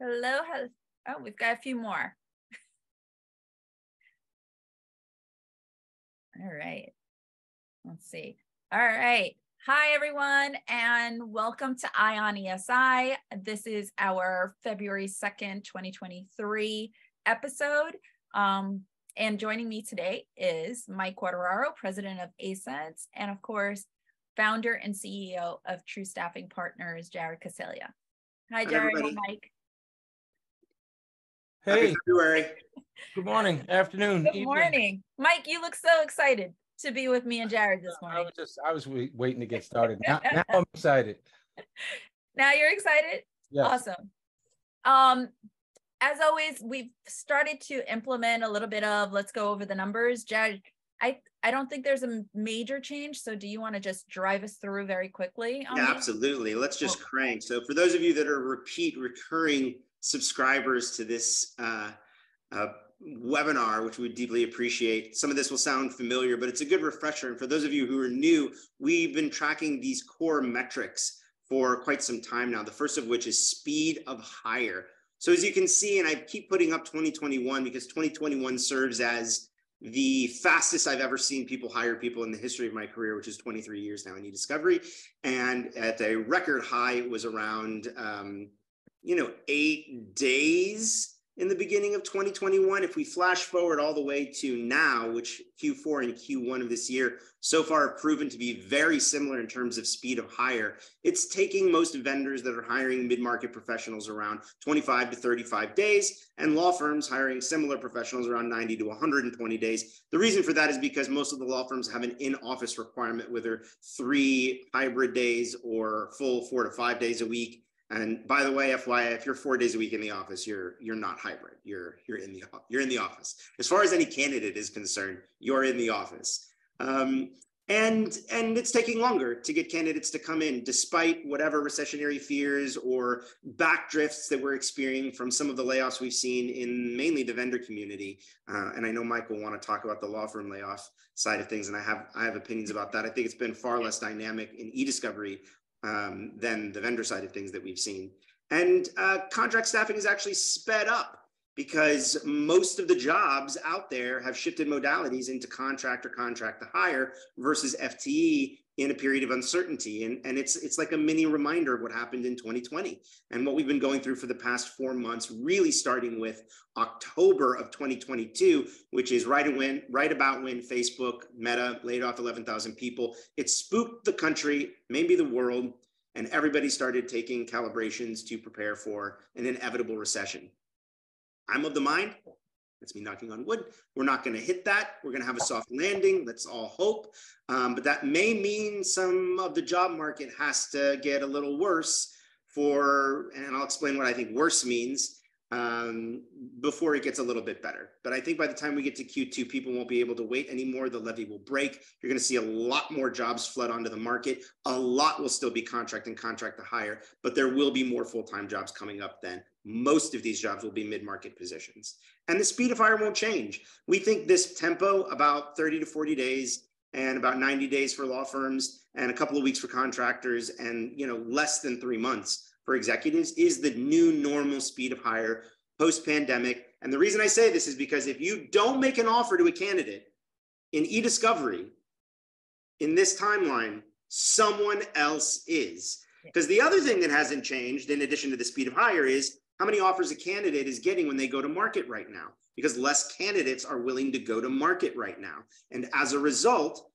Hello, hello. Oh, we've got a few more. All right. Let's see. All right. Hi, everyone, and welcome to ION ESI. This is our February 2nd, 2023 episode. And joining me today is Mike Quartararo, president of ACEDS, and of course, founder and CEO of True Staffing Partners, Jared Coseglia. Hi, Jared. Hi, Mike. Hey, Happy February. Good morning, afternoon, Good evening. morning. Mike, you look so excited to be with me and Jared this morning. I was waiting to get started. Now I'm excited. Now you're excited? Yes. Awesome. As always, we've started to implement a little bit of, let's go over the numbers. Jared, I don't think there's a major change. So do you want to just drive us through very quickly? Yeah, absolutely. Let's just crank. So for those of you that are recurring subscribers to this webinar, which we deeply appreciate, some of this will sound familiar, but it's a good refresher. And for those of you who are new, we've been tracking these core metrics for quite some time now. The first of which is speed of hire. So as you can see, and I keep putting up 2021 because 2021 serves as the fastest I've ever seen people hire people in the history of my career, which is 23 years now in ediscovery. And at a record high, it was around 8 days in the beginning of 2021. If we flash forward all the way to now, which Q4 and Q1 of this year so far have proven to be very similar in terms of speed of hire, it's taking most vendors that are hiring mid-market professionals around 25 to 35 days, and law firms hiring similar professionals around 90 to 120 days. The reason for that is because most of the law firms have an in-office requirement, whether 3 hybrid days or full 4 to 5 days a week. And by the way, FYI, if you're 4 days a week in the office, you're not hybrid. You're in the office. As far as any candidate is concerned, you're in the office. And it's taking longer to get candidates to come in, despite whatever recessionary fears or backdrifts that we're experiencing from some of the layoffs we've seen in mainly the vendor community. And I know Mike will want to talk about the law firm layoff side of things, and I have opinions about that. I think it's been far less dynamic in ediscovery than the vendor side of things that we've seen. And contract staffing is actually sped up because most of the jobs out there have shifted modalities into contract or contract to hire versus FTE in a period of uncertainty. And it's like a mini reminder of what happened in 2020 and what we've been going through for the past 4 months, really starting with October of 2022, which is right about when Facebook, Meta laid off 11,000 people. It spooked the country, maybe the world, and everybody started taking calibrations to prepare for an inevitable recession. I'm of the mind, that's me knocking on wood, we're not going to hit that. We're going to have a soft landing. Let's all hope. But that may mean some of the job market has to get a little worse and I'll explain what I think worse means before it gets a little bit better. But I think by the time we get to Q2, people won't be able to wait anymore. The levee will break. You're going to see a lot more jobs flood onto the market. A lot will still be contract and contract to hire, but there will be more full-time jobs coming up then. Most of these jobs will be mid-market positions. And the speed of hire won't change. We think this tempo, about 30 to 40 days and about 90 days for law firms and a couple of weeks for contractors and less than 3 months for executives, is the new normal speed of hire post-pandemic. And the reason I say this is because if you don't make an offer to a candidate in ediscovery in this timeline, someone else is. Because the other thing that hasn't changed, in addition to the speed of hire, is how many offers a candidate is getting when they go to market right now, because less candidates are willing to go to market right now. And as a result,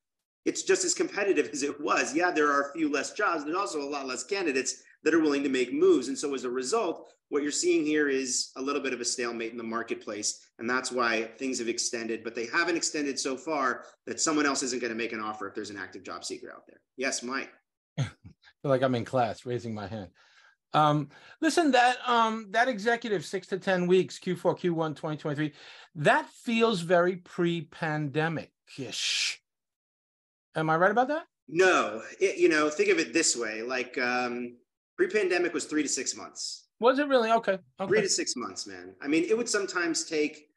it's just as competitive as it was. Yeah, there are a few less jobs, but also a lot less candidates that are willing to make moves. And so as a result, what you're seeing here is a little bit of a stalemate in the marketplace. And that's why things have extended, but they haven't extended so far that someone else isn't going to make an offer if there's an active job seeker out there. Yes, Mike. I feel like I'm in class, raising my hand. Listen, that executive 6 to 10 weeks, Q4, Q1, 2023, that feels very pre-pandemic-ish. Am I right about that? No, think of it this way, like pre-pandemic was 3 to 6 months. Was it really? Okay. 3 to 6 months, man. I mean, it would sometimes take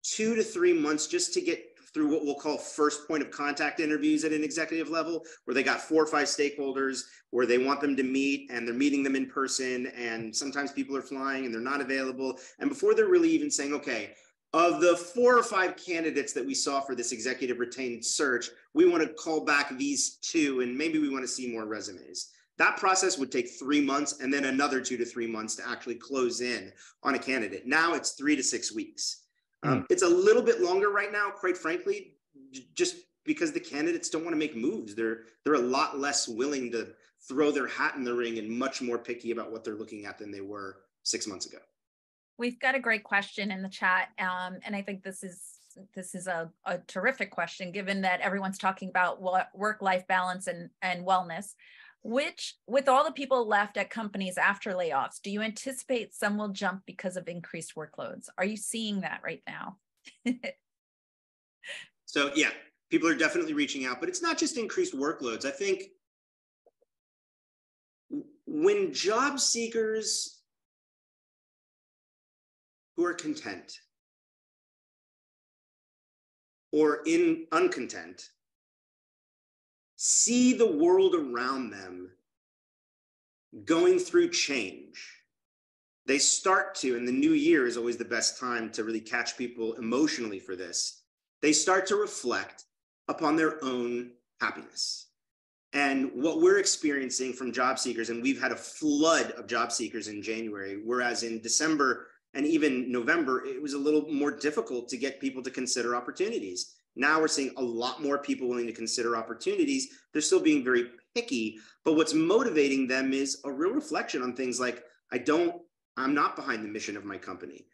2 to 3 months just to get through what we'll call first point of contact interviews at an executive level, where they got 4 or 5 stakeholders where they want them to meet, and they're meeting them in person. And sometimes people are flying and they're not available. And before they're really even saying, okay, of the 4 or 5 candidates that we saw for this executive retained search, we want to call back these 2, and maybe we want to see more resumes. That process would take 3 months and then another 2 to 3 months to actually close in on a candidate. Now it's 3 to 6 weeks. It's a little bit longer right now, quite frankly, just because the candidates don't want to make moves. They're a lot less willing to throw their hat in the ring and much more picky about what they're looking at than they were 6 months ago. We've got a great question in the chat, and I think this is a terrific question, given that everyone's talking about work-life balance and wellness. Which, with all the people left at companies after layoffs, do you anticipate some will jump because of increased workloads? Are you seeing that right now? So yeah, people are definitely reaching out, but it's not just increased workloads. I think when job seekers who are content or uncontent see the world around them going through change, they start to, and the new year is always the best time to really catch people emotionally for this, they start to reflect upon their own happiness. And what we're experiencing from job seekers, and we've had a flood of job seekers in January, whereas in December and even November, it was a little more difficult to get people to consider opportunities. Now we're seeing a lot more people willing to consider opportunities. They're still being very picky, but what's motivating them is a real reflection on things like, I'm not behind the mission of my company.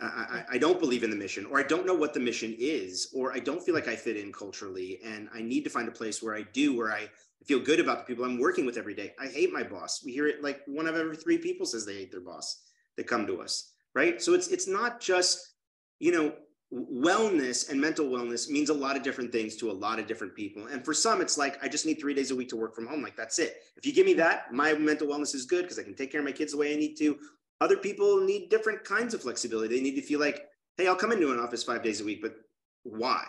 I don't believe in the mission, or I don't know what the mission is, or I don't feel like I fit in culturally, and I need to find a place where I do, where I feel good about the people I'm working with every day. I hate my boss. We hear it like 1 of every 3 people says they hate their boss that come to us, right? So it's not just, wellness and mental wellness means a lot of different things to a lot of different people. And for some, it's like, I just need 3 days a week to work from home. Like, that's it. If you give me that, my mental wellness is good because I can take care of my kids the way I need to. Other people need different kinds of flexibility. They need to feel like, hey, I'll come into an office 5 days a week, but why?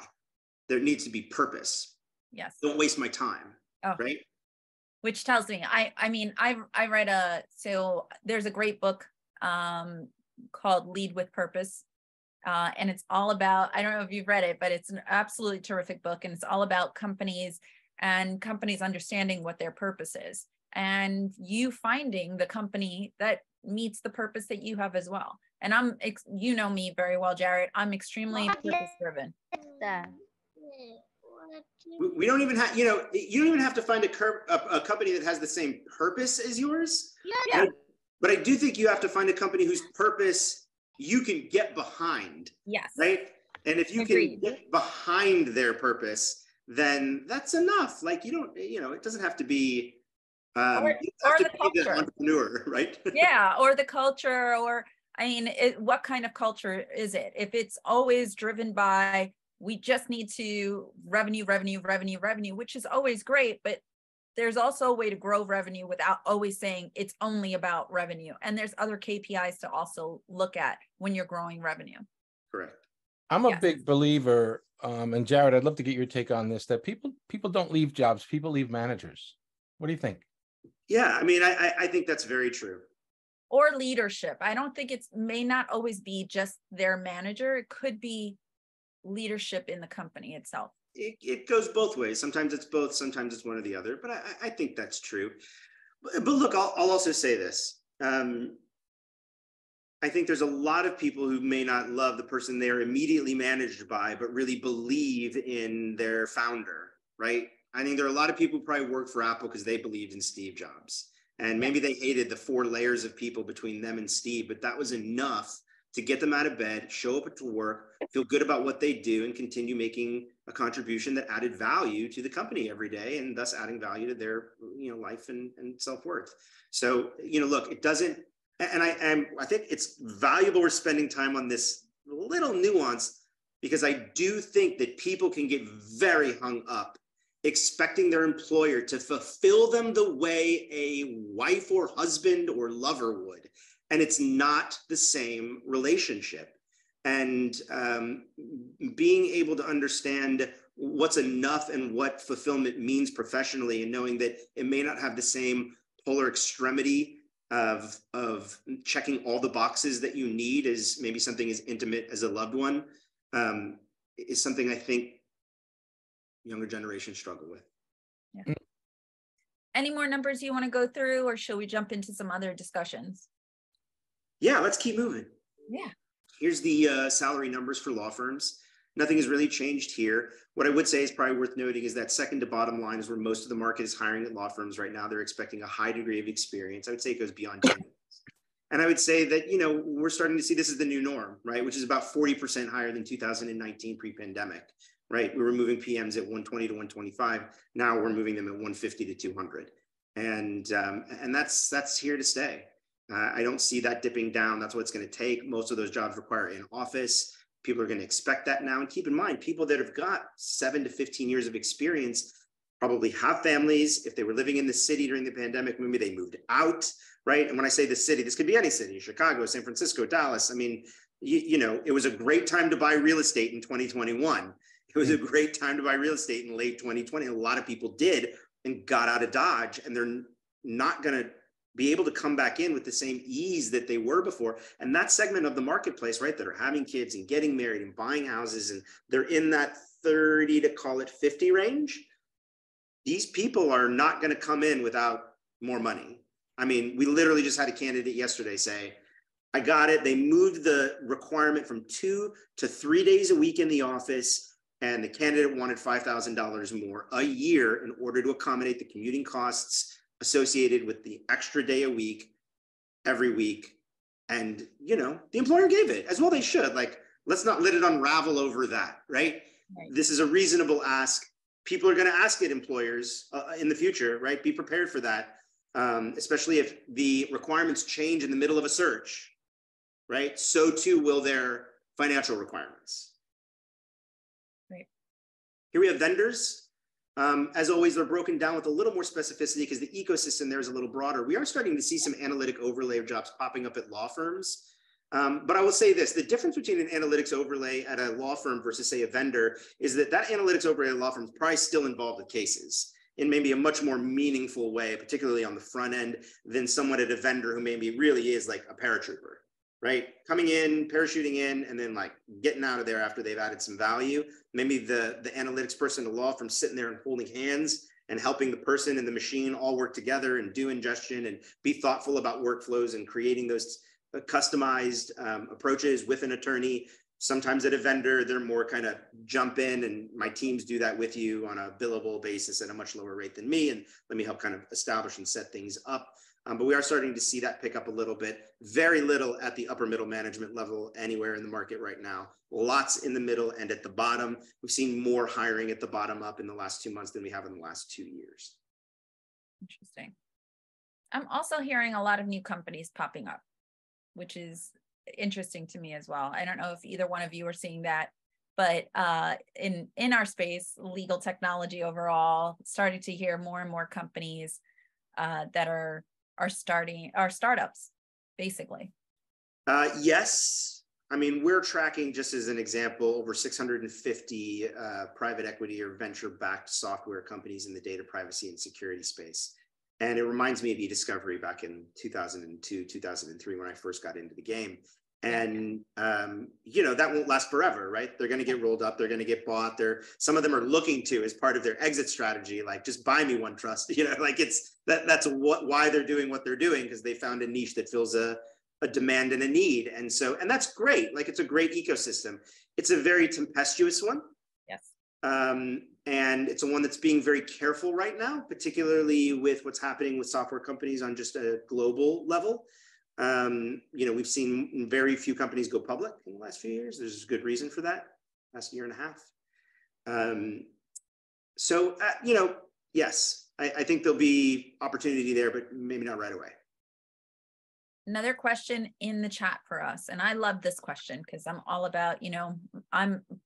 There needs to be purpose. Yes. Don't waste my time. Oh. Right. Which tells me, I read so there's a great book called Lead with Purpose. And it's all about, I don't know if you've read it, but it's an absolutely terrific book. And it's all about companies and companies understanding what their purpose is. And you finding the company that meets the purpose that you have as well. And you know me very well, Jared. I'm extremely purpose driven. We don't even have, you don't even have to find a company that has the same purpose as yours. Yeah. But I do think you have to find a company whose purpose you can get behind. Yes. Right. And if you can get behind their purpose, then that's enough. Like, it doesn't have to be, or the culture. Entrepreneur, right? Yeah. Or the culture, or, what kind of culture is it? If it's always driven by, we just need to revenue, which is always great, but there's also a way to grow revenue without always saying it's only about revenue. And there's other KPIs to also look at when you're growing revenue. Correct. I'm a big believer, and Jared, I'd love to get your take on this, that people don't leave jobs, people leave managers. What do you think? Yeah, I think that's very true. Or leadership. I don't think may not always be just their manager. It could be leadership in the company itself. It goes both ways. Sometimes it's both, sometimes it's one or the other, but I think that's true. But look, I'll also say this. I think there's a lot of people who may not love the person they're immediately managed by, but really believe in their founder, right? I think there are a lot of people who probably work for Apple because they believed in Steve Jobs. And maybe they hated the 4 layers of people between them and Steve, but that was enough to get them out of bed, show up to work, feel good about what they do, and continue making a contribution that added value to the company every day, and thus adding value to their life and self-worth. So, look, it doesn't, and I think it's valuable we're spending time on this little nuance, because I do think that people can get very hung up expecting their employer to fulfill them the way a wife or husband or lover would. And it's not the same relationship. and being able to understand what's enough and what fulfillment means professionally, and knowing that it may not have the same polar extremity of checking all the boxes that you need as maybe something as intimate as a loved one, is something I think younger generations struggle with. Yeah. Any more numbers you want to go through, or shall we jump into some other discussions? Yeah, let's keep moving. Yeah. Here's the salary numbers for law firms. Nothing has really changed here. What I would say is probably worth noting is that second to bottom line is where most of the market is hiring at law firms right now. They're expecting a high degree of experience. I would say it goes beyond 10 years. And I would say that, you know, we're starting to see this is the new norm, right? Which is about 40% higher than 2019 pre-pandemic, right? We were moving PMs at 120 to 125. Now we're moving them at 150 to 200. And that's here to stay. I don't see that dipping down. That's what it's going to take. Most of those jobs require in office. People are going to expect that now. And keep in mind, people that have got 7 to 15 years of experience probably have families. If they were living in the city during the pandemic, maybe they moved out, right? And when I say the city, this could be any city, Chicago, San Francisco, Dallas. I mean, you know, it was a great time to buy real estate in 2021. It was a great time to buy real estate in late 2020. A lot of people did and got out of Dodge, and they're not going to be able to come back in with the same ease that they were before. And that segment of the marketplace, right, that are having kids and getting married and buying houses, and they're in that 30 to call it 50 range. These people are not going to come in without more money. I mean, we literally just had a candidate yesterday say, I got it. They moved the requirement from 2 to 3 days a week in the office, and the candidate wanted $5,000 more a year in order to accommodate the commuting costs associated with the extra day a week, every week. And, you know, the employer gave it, as well they should. Like, let's not let it unravel over that, right? This is a reasonable ask. People are going to ask it, employers, in the future, right? Be prepared for that, especially if the requirements change in the middle of a search, right? So too will their financial requirements. Right. Here we have vendors. As always, they're broken down with a little more specificity because the ecosystem there is a little broader. We are starting to see some analytic overlay of jobs popping up at law firms. But I will say this, the difference between an analytics overlay at a law firm versus, say, a vendor is that analytics overlay at a law firm is probably still involved with cases in maybe a much more meaningful way, particularly on the front end, than someone at a vendor who maybe really is like a paratrooper, right? Coming in, parachuting in, and then like getting out of there after they've added some value. Maybe the analytics person at a law firm sitting there and holding hands and helping the person and the machine all work together and do ingestion and be thoughtful about workflows and creating those customized approaches with an attorney. Sometimes at a vendor, they're more kind of jump in, and my teams do that with you on a billable basis at a much lower rate than me, and let me help kind of establish and set things up. But we are starting to see that pick up a little bit. Very little at the upper middle management level anywhere in the market right now. Lots in the middle and at the bottom. We've seen more hiring at the bottom up in the last 2 months than we have in the last 2 years. Interesting. I'm also hearing a lot of new companies popping up, which is interesting to me as well. I don't know if either one of you are seeing that, but in our space, legal technology overall, starting to hear more and more companies that are startups, basically. Yes. I mean, we're tracking, just as an example, over 650 private equity or venture-backed software companies in the data privacy and security space. And it reminds me of ediscovery back in 2002, 2003, when I first got into the game. And, you know, that won't last forever, right? They're going to get rolled up. They're going to get bought. Some of them are looking to, as part of their exit strategy, like, just buy me one trust, you know, like that's why they're doing what they're doing, because they found a niche that fills a demand and a need. And that's great. Like, it's a great ecosystem. It's a very tempestuous one. Yes. And it's a one that's being very careful right now, particularly with what's happening with software companies on just a global level. You know, we've seen very few companies go public in the last few years. There's a good reason for that, last year and a half. You know, yes, I think there'll be opportunity there, but maybe not right away. Another question in the chat for us, and I love this question because I'm all about, you know,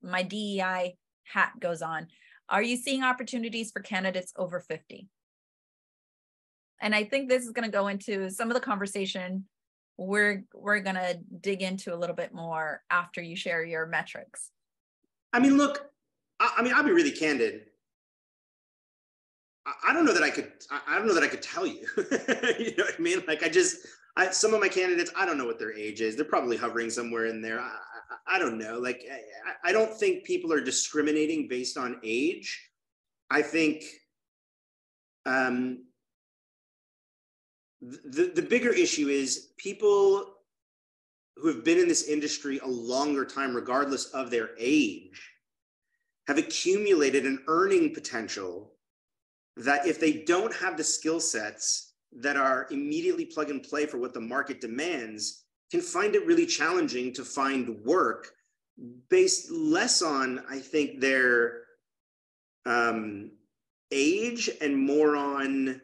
my DEI hat goes on. Are you seeing opportunities for candidates over 50? And I think this is going to go into some of the conversation we're going to dig into a little bit more after you share your metrics. I mean, look, I'll be really candid. I don't know that I could tell you. You know what I mean? Like some of my candidates, I don't know what their age is. They're probably hovering somewhere in there. I don't know. Like, I don't think people are discriminating based on age. I think the bigger issue is people who have been in this industry a longer time, regardless of their age, have accumulated an earning potential that if they don't have the skill sets that are immediately plug and play for what the market demands, can find it really challenging to find work based less on, I think, their age and more on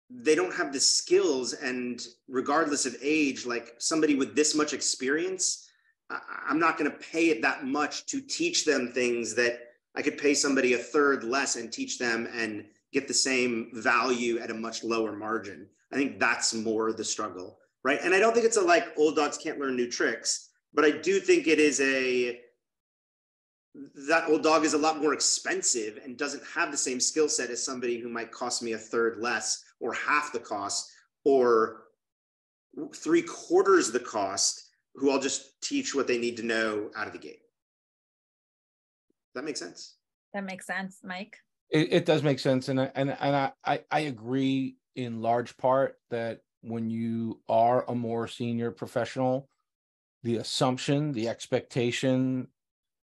they don't have the skills. And regardless of age, like somebody with this much experience, I'm not going to pay it that much to teach them things that I could pay somebody a third less and teach them and get the same value at a much lower margin. I think that's more the struggle, right? And I don't think it's like old dogs can't learn new tricks, but I do think it is that old dog is a lot more expensive and doesn't have the same skill set as somebody who might cost me a third less or half the cost or 3/4 the cost, who I'll just teach what they need to know out of the gate. That makes sense. That makes sense, Mike. It does make sense, and I agree in large part that when you are a more senior professional, the assumption, the expectation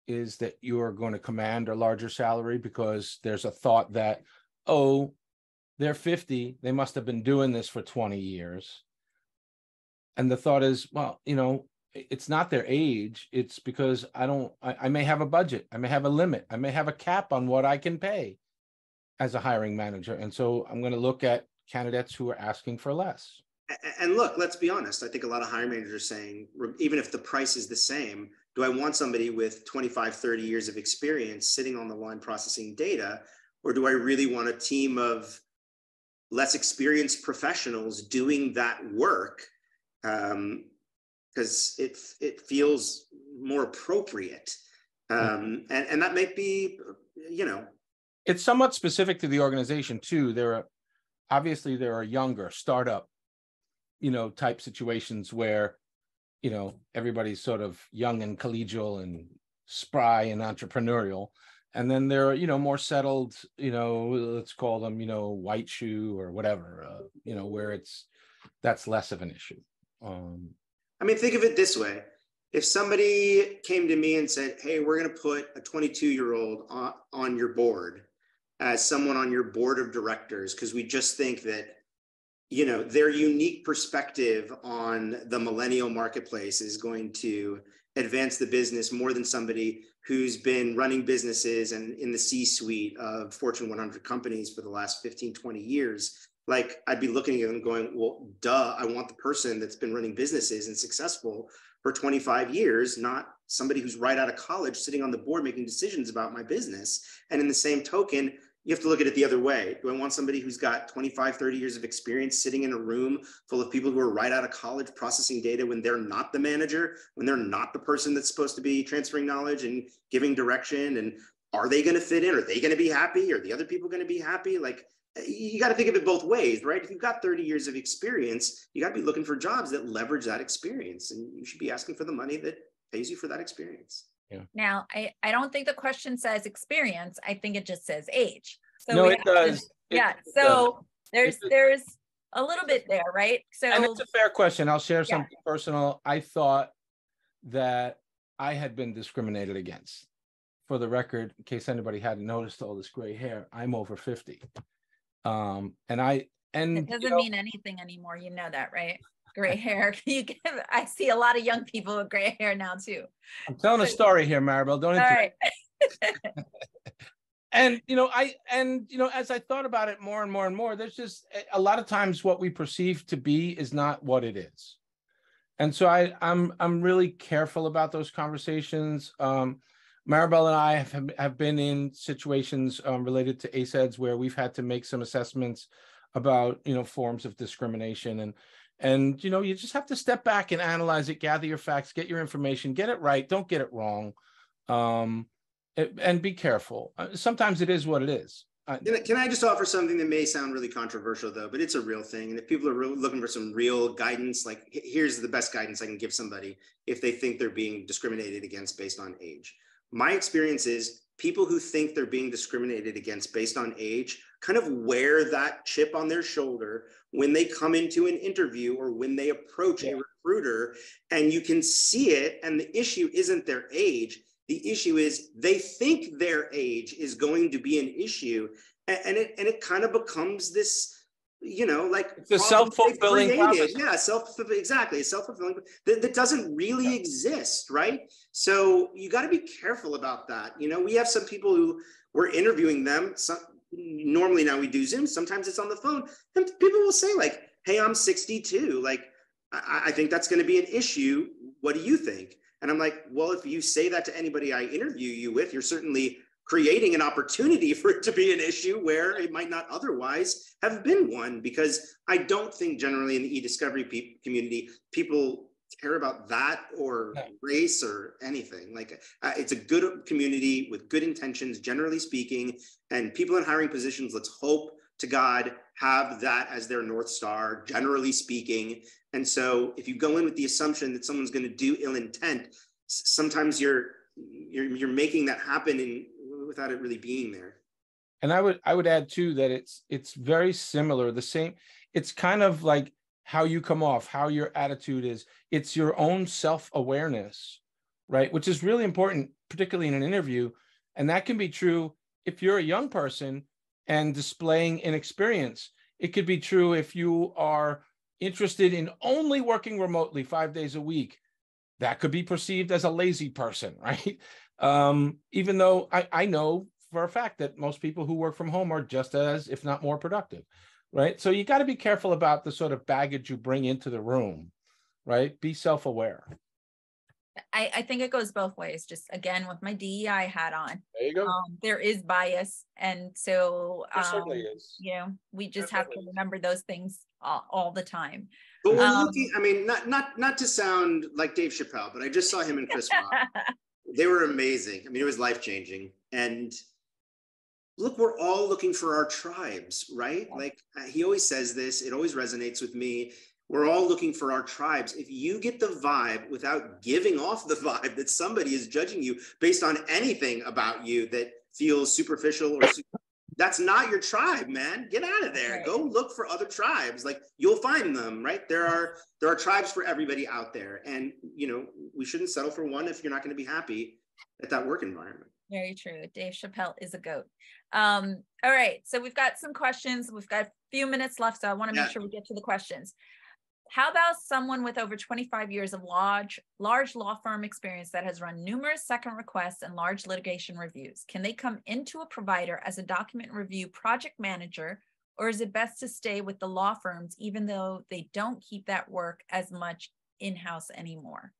is that you are going to command a larger salary because there's a thought that, oh, they're 50, they must have been doing this for 20 years. And the thought is, well, you know, it's not their age. It's because I may have a budget. I may have a limit. I may have a cap on what I can pay as a hiring manager. And so I'm going to look at candidates who are asking for less. And look, let's be honest. I think a lot of hiring managers are saying, even if the price is the same, do I want somebody with 25, 30 years of experience sitting on the line processing data? Or do I really want a team of less experienced professionals doing that work? Because it feels more appropriate. And that might be, you know. It's somewhat specific to the organization too. There are younger startup, you know, type situations where, you know, everybody's sort of young and collegial and spry and entrepreneurial. And then there are, you know, more settled, you know, let's call them, you know, white shoe or whatever, you know, where that's less of an issue. I mean, think of it this way. If somebody came to me and said, hey, we're going to put a 22-year-old on your board as someone on your board of directors, because we just think that, you know, their unique perspective on the millennial marketplace is going to advance the business more than somebody who's been running businesses and in the C-suite of Fortune 100 companies for the last 15, 20 years. Like, I'd be looking at them going, well, duh, I want the person that's been running businesses and successful for 25 years, not somebody who's right out of college sitting on the board making decisions about my business. And in the same token, you have to look at it the other way. Do I want somebody who's got 25, 30 years of experience sitting in a room full of people who are right out of college processing data when they're not the manager, when they're not the person that's supposed to be transferring knowledge and giving direction? And are they going to fit in? Are they going to be happy? Are the other people going to be happy? Like, you got to think of it both ways, right? If you've got 30 years of experience, you got to be looking for jobs that leverage that experience. And you should be asking for the money that pays you for that experience. Yeah. Now, I don't think the question says experience. I think it just says age. So no, it does. So there's a little bit there, right? So, and it's a fair question. I'll share something personal. I thought that I had been discriminated against. For the record, in case anybody hadn't noticed all this gray hair, I'm over 50. And it doesn't mean anything anymore. You know that, right? Gray hair. I see a lot of young people with gray hair now too. I'm telling a story here, Maribel. Don't interrupt. Right. And as I thought about it more and more and more, there's just a lot of times what we perceive to be is not what it is. And so I'm really careful about those conversations. Maribel and I have been in situations related to ACEDS where we've had to make some assessments about, forms of discrimination. And, you just have to step back and analyze it, gather your facts, get your information, get it right. Don't get it wrong. And be careful. Sometimes it is what it is. Can I just offer something that may sound really controversial, though, but it's a real thing. And if people are really looking for some real guidance, like here's the best guidance I can give somebody if they think they're being discriminated against based on age. My experience is people who think they're being discriminated against based on age kind of wear that chip on their shoulder when they come into an interview or when they approach a recruiter, and you can see it. And the issue isn't their age. The issue is they think their age is going to be an issue, and it kind of becomes this, like it's a self-fulfilling prophecy. Yeah, exactly, self-fulfilling that doesn't really exist, right? So you got to be careful about that. We have some people who we're interviewing them. Normally now we do Zoom. Sometimes it's on the phone, and people will say like, "Hey, I'm 62. Like, I think that's going to be an issue. What do you think?" And I'm like, well, if you say that to anybody I interview you with, you're certainly creating an opportunity for it to be an issue where it might not otherwise have been one, because I don't think generally in the e-discovery community, people care about that or race or anything. Like it's a good community with good intentions, generally speaking, and people in hiring positions, let's hope to God, have that as their North Star, generally speaking. And so if you go in with the assumption that someone's going to do ill intent, sometimes you're making that happen without it really being there. And I would add too that it's very similar. The same. It's kind of like how you come off, how your attitude is. It's your own self-awareness, right? Which is really important, particularly in an interview. And that can be true if you're a young person and displaying inexperience. It could be true if you are interested in only working remotely 5 days a week. That could be perceived as a lazy person, right? Even though I know for a fact that most people who work from home are just as, if not more productive, right? So you got to be careful about the sort of baggage you bring into the room, right? Be self-aware. I think it goes both ways. Just again, with my DEI hat on, there you go. There is bias, and so there certainly is. We just have to remember those things all the time. But we're looking. I mean, not to sound like Dave Chappelle, but I just saw him and Chris Rock. They were amazing. I mean, it was life-changing. And look, we're all looking for our tribes, right? Like he always says this. It always resonates with me. We're all looking for our tribes. If you get the vibe without giving off the vibe that somebody is judging you based on anything about you that feels superficial or that's not your tribe, man. Get out of there. Right. Go look for other tribes. Like you'll find them, right? There are tribes for everybody out there. And, we shouldn't settle for one if you're not going to be happy at that work environment. Very true. Dave Chappelle is a goat. All right. So we've got some questions. We've got a few minutes left. So I want to make sure we get to the questions. How about someone with over 25 years of large law firm experience that has run numerous second requests and large litigation reviews? Can they come into a provider as a document review project manager, or is it best to stay with the law firms even though they don't keep that work as much in-house anymore?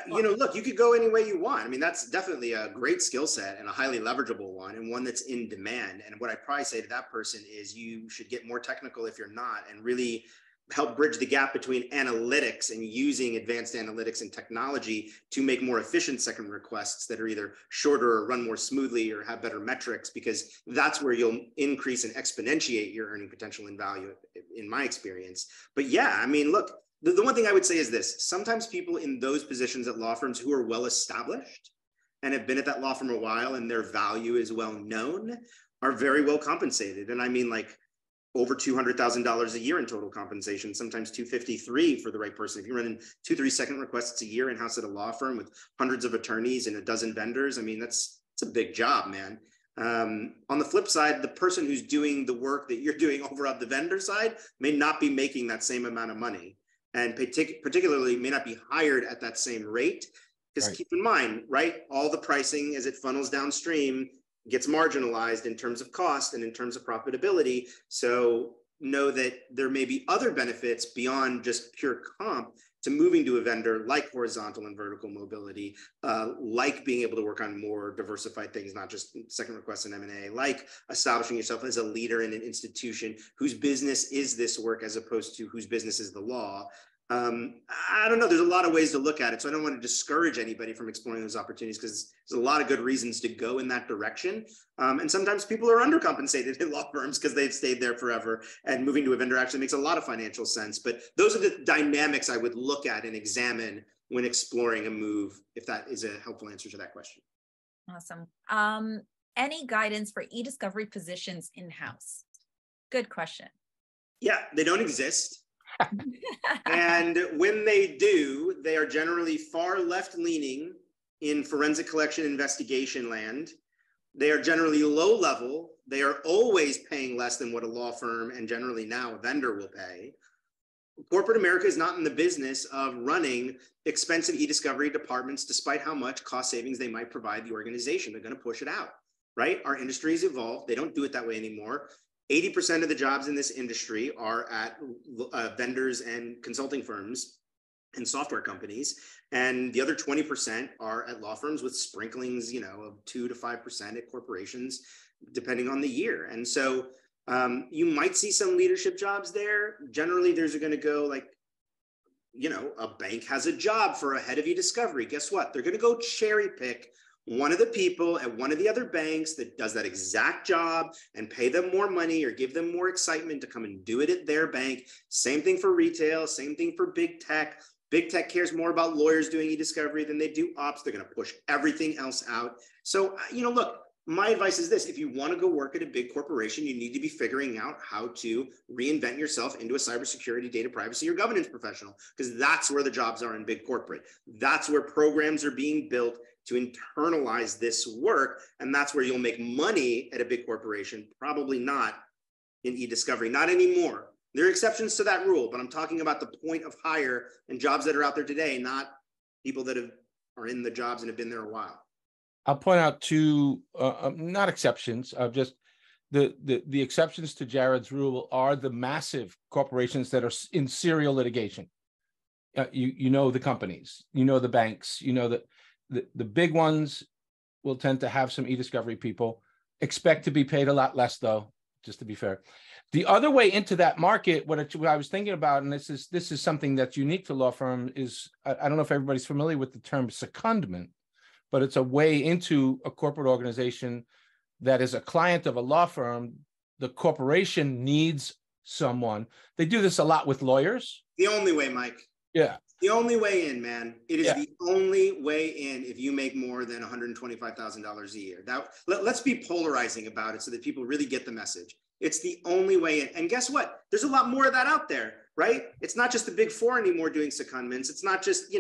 Look, you could go any way you want. I mean, that's definitely a great skill set and a highly leverageable one, and one that's in demand. And what I'd probably say to that person is you should get more technical if you're not, and really help bridge the gap between analytics and using advanced analytics and technology to make more efficient second requests that are either shorter or run more smoothly or have better metrics, because that's where you'll increase and exponentiate your earning potential and value, in my experience. But yeah, I mean, look, the one thing I would say is this: sometimes people in those positions at law firms who are well established and have been at that law firm a while and their value is well known are very well compensated. And I mean, like, over $200,000 a year in total compensation, sometimes $253,000 for the right person. If you're running 2-3 second requests a year in-house at a law firm with hundreds of attorneys and a dozen vendors, I mean, that's a big job, man. On the flip side, the person who's doing the work that you're doing over on the vendor side may not be making that same amount of money, and particularly may not be hired at that same rate. Because keep in mind, right, all the pricing as it funnels downstream gets marginalized in terms of cost and in terms of profitability. So know that there may be other benefits beyond just pure comp to moving to a vendor like horizontal and vertical mobility, like being able to work on more diversified things, not just second requests and M&A, like establishing yourself as a leader in an institution whose business is this work as opposed to whose business is the law. I don't know. There's a lot of ways to look at it. So I don't want to discourage anybody from exploring those opportunities because there's a lot of good reasons to go in that direction. And sometimes people are undercompensated in law firms because they've stayed there forever, and moving to a vendor actually makes a lot of financial sense. But those are the dynamics I would look at and examine when exploring a move, if that is a helpful answer to that question. Awesome. Any guidance for e-discovery positions in-house? Good question. Yeah, they don't exist. And when they do, they are generally far left-leaning in forensic collection investigation land. They are generally low level. They are always paying less than what a law firm and generally now a vendor will pay. Corporate America is not in the business of running expensive e-discovery departments, despite how much cost savings they might provide the organization. They're going to push it out, right? Our industry has evolved. They don't do it that way anymore. 80% of the jobs in this industry are at vendors and consulting firms and software companies. And the other 20% are at law firms with sprinklings, of 2 to 5% at corporations, depending on the year. And so you might see some leadership jobs there. Generally, there's going to go like, a bank has a job for a head of e-discovery. Guess what? They're going to go cherry pick one of the people at one of the other banks that does that exact job and pay them more money or give them more excitement to come and do it at their bank. Same thing for retail, same thing for big tech. Big tech cares more about lawyers doing e-discovery than they do ops. They're going to push everything else out. So, look, my advice is this: if you want to go work at a big corporation, you need to be figuring out how to reinvent yourself into a cybersecurity, data privacy, or governance professional, because that's where the jobs are in big corporate. That's where programs are being built to internalize this work. And that's where you'll make money at a big corporation, probably not in e-discovery, not anymore. There are exceptions to that rule, but I'm talking about the point of hire and jobs that are out there today, not people that are in the jobs and have been there a while. I'll point out two, not exceptions, just the exceptions to Jared's rule are the massive corporations that are in serial litigation. You know the companies, the banks, the big ones will tend to have some e-discovery people. Expect to be paid a lot less, though, just to be fair. The other way into that market, what I was thinking about, and this is something that's unique to law firm, is I don't know if everybody's familiar with the term secondment, but it's a way into a corporate organization that is a client of a law firm. The corporation needs someone. They do this a lot with lawyers. The only way, Mike. Yeah. The only way in, man. It is the only way in if you make more than $125,000 a year. Let's be polarizing about it so that people really get the message. It's the only way in. And guess what? There's a lot more of that out there, right? It's not just the big four anymore doing secondments. It's not just,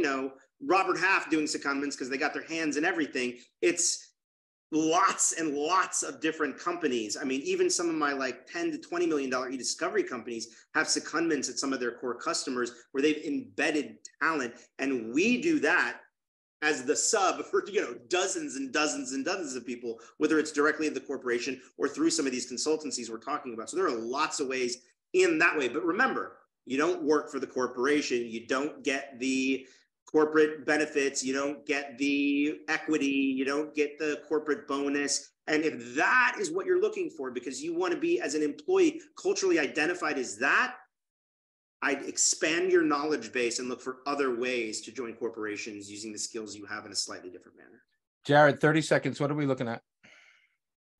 Robert Half doing secondments because they got their hands in everything. It's lots and lots of different companies. I mean, even some of my like $10 to $20 million e-discovery companies have secondments at some of their core customers where they've embedded talent. And we do that as the sub for, dozens and dozens and dozens of people, whether it's directly at the corporation or through some of these consultancies we're talking about. So there are lots of ways in that way. But remember, you don't work for the corporation. You don't get the corporate benefits, you don't get the equity, you don't get the corporate bonus. And if that is what you're looking for, because you want to be, as an employee, culturally identified as that, I'd expand your knowledge base and look for other ways to join corporations using the skills you have in a slightly different manner. Jared, 30 seconds. What are we looking at?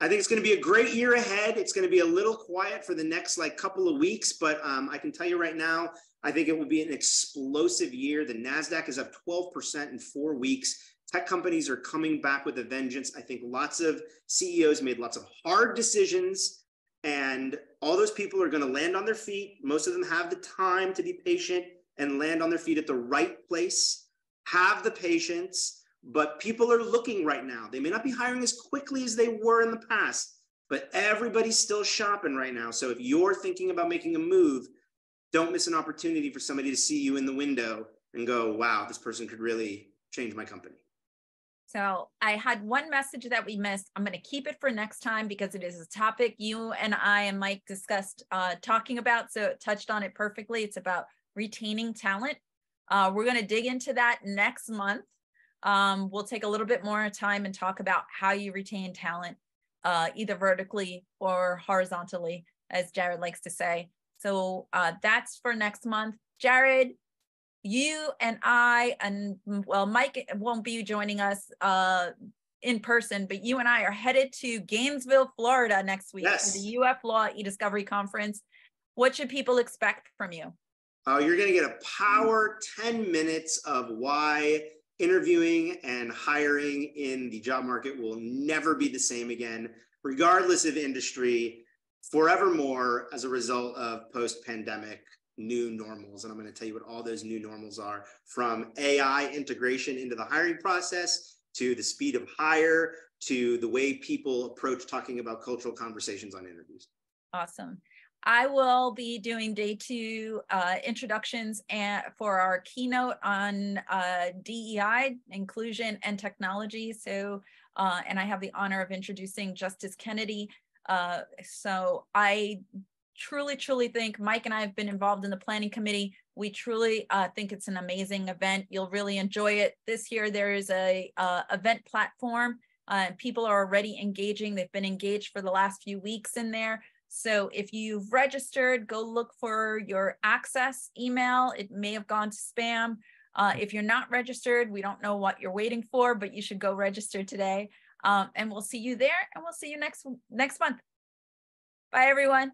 I think it's going to be a great year ahead. It's going to be a little quiet for the next couple of weeks, but I can tell you right now, I think it will be an explosive year. The NASDAQ is up 12% in 4 weeks. Tech companies are coming back with a vengeance. I think lots of CEOs made lots of hard decisions, and all those people are going to land on their feet. Most of them have the time to be patient and land on their feet at the right place, have the patience, but people are looking right now. They may not be hiring as quickly as they were in the past, but everybody's still shopping right now. So if you're thinking about making a move, don't miss an opportunity for somebody to see you in the window and go, wow, this person could really change my company. So I had one message that we missed. I'm going to keep it for next time because it is a topic you and I and Mike discussed talking about. So it touched on it perfectly. It's about retaining talent. We're going to dig into that next month. We'll take a little bit more time and talk about how you retain talent, either vertically or horizontally, as Jared likes to say. So that's for next month. Jared, you and I, and well, Mike won't be joining us in person, but you and I are headed to Gainesville, Florida next week for the UF Law eDiscovery Conference. What should people expect from you? You're going to get a power 10 minutes of why interviewing and hiring in the job market will never be the same again, regardless of industry, forevermore as a result of post-pandemic new normals. And I'm going to tell you what all those new normals are, from AI integration into the hiring process, to the speed of hire, to the way people approach talking about cultural conversations on interviews. Awesome. I will be doing day 2 introductions for our keynote on DEI, inclusion and technology. So, and I have the honor of introducing Justice Kennedy. So I truly think Mike and I have been involved in the planning committee. We truly think it's an amazing event. You'll really enjoy it. This year there is a event platform. People are already engaging. They've been engaged for the last few weeks in there. So if you've registered, go look for your access email. It may have gone to spam. If you're not registered, we don't know what you're waiting for, but you should go register today. And we'll see you there, and we'll see you next month. Bye, everyone.